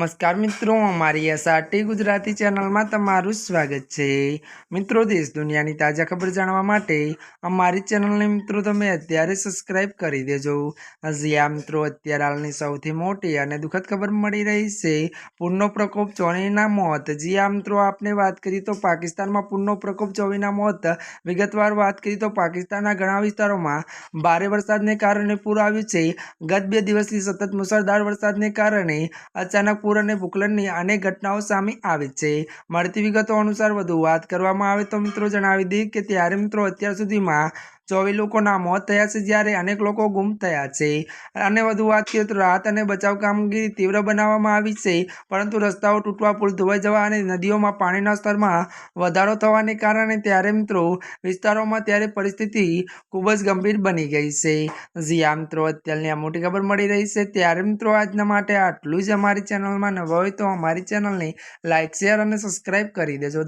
नमस्कार मित्रों, अमारी एसआरटी गुजराती चैनल में तमारुं स्वागत है। मित्रों, देश दुनिया की ताजा खबर जाणवा माटे अमारी चैनल ने मित्रों तमे अत्यारे सब्सक्राइब करी देजो। हजी आ मित्रों अत्यारे हालनी सौथी मोटी अने दुखद खबर मळी रही है, पूरनो प्रकोप 24 मौत। जी आ मित्रों, आपने बात करी तो पाकिस्तान में पूरनो प्रकोप 24 मौत। विगतवार बात करी तो पाकिस्तान घणा विस्तारों में भारे वरसादने कारणे पूर आव्युं छे। गत 2 दिवसथी सतत मुसळधार वरसादने कारणे अचानक पूर અને ભૂસ્ખલનની અનેક ઘટનાઓ સામે આવી છે। મળતી વિગતો અનુસાર વધુ વાત કરવામાં આવે તો મિત્રો જણાવી દઈએ કે ત્યારે મિત્રો અત્યાર સુધીમાં 24 લોકોના મોત થયા છે, જ્યારે અનેક લોકો ગુમ થયા છે। અને વધુ વાત કરીએ તો રાહત અને બચાવ કામગીરી તીવ્ર બનાવવામાં આવી છે, પરંતુ રસ્તાઓ તૂટવા, પુલ ધોવાઈ જવા અને નદીઓમાં પાણીના સ્તરમાં વધારો થવાને કારણે ત્યારે મિત્રો વિસ્તારોમાં ત્યારે પરિસ્થિતિ ખૂબ જ ગંભીર બની ગઈ છે। જી આ મિત્રો અત્યારની આ મોટી ખબર મળી રહી છે। ત્યારે મિત્રો આજના માટે આટલું જ। અમારી ચેનલમાં નવા હોય તો અમારી ચેનલને લાઇક, શેર અને સબસ્ક્રાઇબ કરી દેજો।